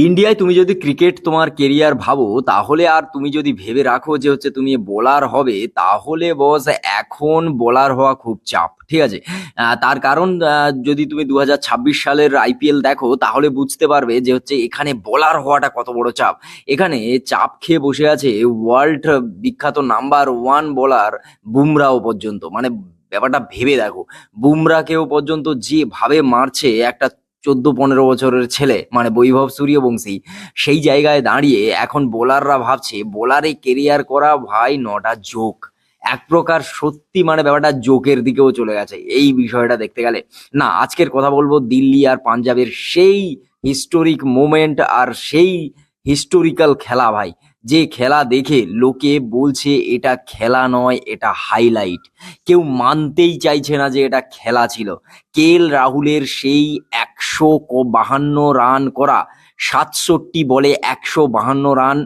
ইন্ডিয়ায় তুমি যদি ক্রিকেট তোমার কেরিয়ার ভাবো, তাহলে আর তুমি যদি ভেবে রাখো যে হচ্ছে তুমি বোলার হবে, তাহলে বস এখন বোলার হওয়া খুব চাপ, ঠিক আছে। তার কারণ যদি তুমি 2026 সালের আইপিএল দেখো, তাহলে বুঝতে পারবে যে হচ্ছে এখানে বোলার হওয়াটা কত বড় চাপ। এখানে চাপ খেয়ে বসে আছে ওয়ার্ল্ড বিখ্যাত নাম্বার ওয়ান বোলার বুমরাও পর্যন্ত। মানে ব্যাপারটা ভেবে দেখো, বুমরাকেও পর্যন্ত যেভাবে মারছে একটা 14-15 বছরের ছেলে, মানে বৈভব সূর্যবংশী, সেই জায়গায় দাঁড়িয়ে এখন বোলাররা ভাবছে বোলারে কেরিয়ার করা ভাই নটা জোক। এক প্রকার সত্যি মানে ব্যাপারটা জোকের দিকেও চলে গেছে এই বিষয়টা দেখতে গেলে। না, আজকের কথা বলবো দিল্লি আর পাঞ্জাবের সেই হিস্টোরিক মোমেন্ট আর সেই হিস্টোরিক্যাল খেলা ভাই, যে খেলা দেখে লোকে বলছে এটা খেলা নয়, এটা হাইলাইট। কেউ মানতেই চাইছে না যে এটা খেলা ছিল। রাহুলের সেই 152 রান করা, 67 বলে 152 রান,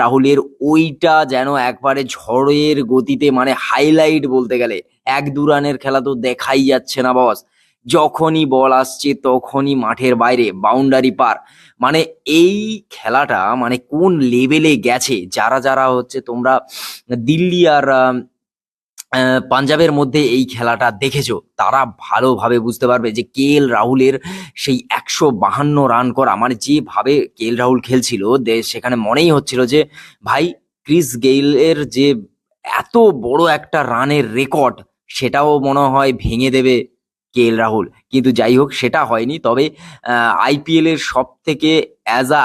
রাহুলের ওইটা যেন একবারে ঝড়ের গতিতে, মানে হাইলাইট বলতে গেলে। 1-2 রানের খেলা তো দেখাই যাচ্ছে না বস। যখনই বল আসছে তখনই মাঠের বাইরে বাউন্ডারি পার। মানে এই খেলাটা মানে কোন লেভেলে গেছে, যারা যারা হচ্ছে তোমরা দিল্লি আর পাঞ্জাবের মধ্যে এই খেলাটা দেখেছো, তারা ভালোভাবে বুঝতে পারবে যে রাহুলের সেই 152 রান করা, মানে যেভাবে রাহুল খেলছিল সেখানে মনেই হচ্ছিল যে ভাই, ক্রিস গেইলের যে এত বড় একটা রানের রেকর্ড, সেটাও মনে হয় ভেঙে দেবে রাহুল। কিন্তু যাই হোক, সেটা হয়নি। তবে আইপিএল এর সব থেকে অ্যাজ আ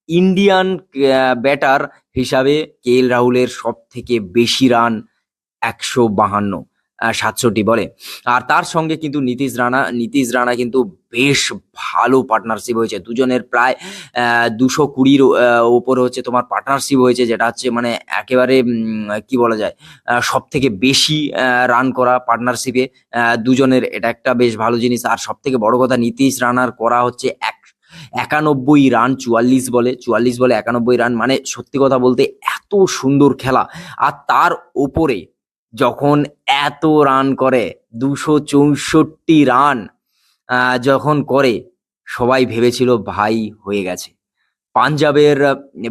ইন্ডিয়ান ব্যাটার হিসাবে রাহুলের সব থেকে বেশি রান 152, 67 বলে। আর তার সঙ্গে কিন্তু নীতিশ রানা কিন্তু বেশ ভালো পার্টনারশিপ হয়েছে। দুজনের প্রায় 220-র উপরে হচ্ছে তোমার পার্টনারশিপ হয়েছে, যেটা হচ্ছে মানে একেবারে কি বলা যায়, সব থেকে বেশি রান করা পার্টনারশিপে দুজনের। এটা একটা বেশ ভালো জিনিস। আর সব থেকে বড় কথা, নীতিশ রানার করা হচ্ছে 91 রান 44 বলে 91 রান, মানে সত্যি কথা বলতে এত সুন্দর খেলা। আর তার উপরে যখন এত রান করে, 264 রান যখন করে, সবাই ভেবেছিল ভাই হয়ে গেছে। পাঞ্জাবের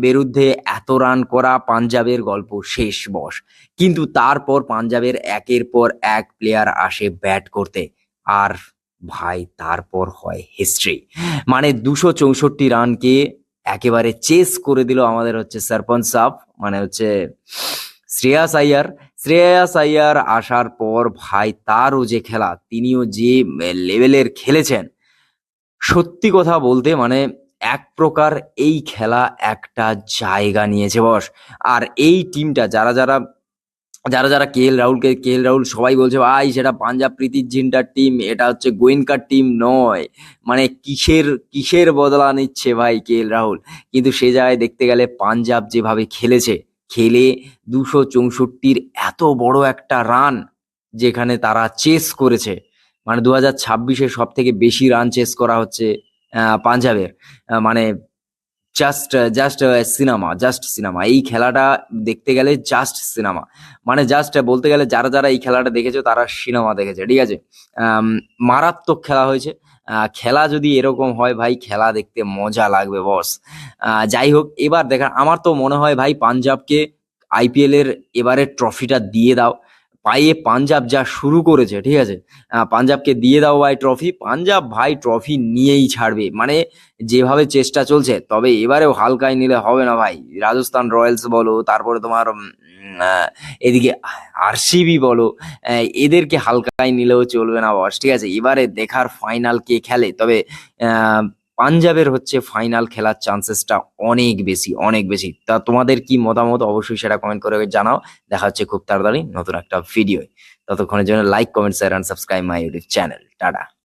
বিরুদ্ধে এত রান করা, পাঞ্জাবের গল্প শেষ বস। কিন্তু তারপর পাঞ্জাবের একের পর এক প্লেয়ার আসে ব্যাট করতে, আর ভাই তারপর হয় হিস্ট্রি। মানে 264 রানকে একেবারে চেস করে দিল আমাদের হচ্ছে সরপঞ্চ সাহ, মানে হচ্ছে শ্রেয়াস আইয়ার আসার পর ভাই তারও যে খেলা, তিনিও যে লেভেলের খেলেছেন, সত্যি কথা বলতে মানে এক প্রকার এই খেলা একটা জায়গা নিয়েছে বস। আর এই টিমটা যারা যারা যারা যারা কে এল রাহুল সবাই বলছে ভাই সেটা পাঞ্জাব প্রীতি জিন্টার টিম, এটা হচ্ছে গোয়েঙ্কার টিম নয়। মানে কিসের কিসের বদলা নিচ্ছে ভাই রাহুল। কিন্তু সে জায়গায় দেখতে গেলে পাঞ্জাব যেভাবে খেলেছে, খেলে 264-র এত বড় একটা রান যেখানে তারা চেস করেছে, মানে 2026-এ সব থেকে বেশি রান চেস করা হচ্ছে পাঞ্জাবের। মানে জাস্ট জাস্ট সিনেমা এই খেলাটা দেখতে গেলে, জাস্ট সিনেমা। মানে জাস্ট বলতে গেলে যারা যারা এই খেলাটা দেখেছো তারা সিনেমা দেখেছে, ঠিক আছে। আম, মারাত্মক খেলা হয়েছে। খেলা যদি এরকম হয় ভাই, খেলা দেখতে মজা লাগবে বস। যাই হোক, এবার দেখা, আমার তো মনে হয় ভাই পাঞ্জাবকে আইপিএল এর এবারে ট্রফিটা দিয়ে দাও। পায়ে পাঞ্জাব যা শুরু করেছে, ঠিক আছে, পাঞ্জাবকে দিয়ে দাও ভাই ট্রফি। পাঞ্জাব ভাই ট্রফি নিয়েই ছাড়বে, মানে যেভাবে চেষ্টা চলছে। তবে এবারেও হালকায় নিলে হবে না ভাই। রাজস্থান রয়্যালস বলো, তারপরে তোমার এদিকে আরসিবি বলো, এদেরকে হালকায় নিলেও চলবে না বস, ঠিক আছে। এবারে দেখার ফাইনাল কে খেলে। তবে আহ পাঞ্জাবের হচ্ছে ফাইনাল খেলার চান্সেসটা অনেক বেশি, অনেক বেশি। তা তোমাদের কি মতামত অবশ্যই সেটা কমেন্ট করে জানাও। দেখা হচ্ছে খুব তাড়াতাড়ি নতুন একটা ভিডিও। ততক্ষণের জন্য like, comment, share and subscribe my YouTube channel. Tata.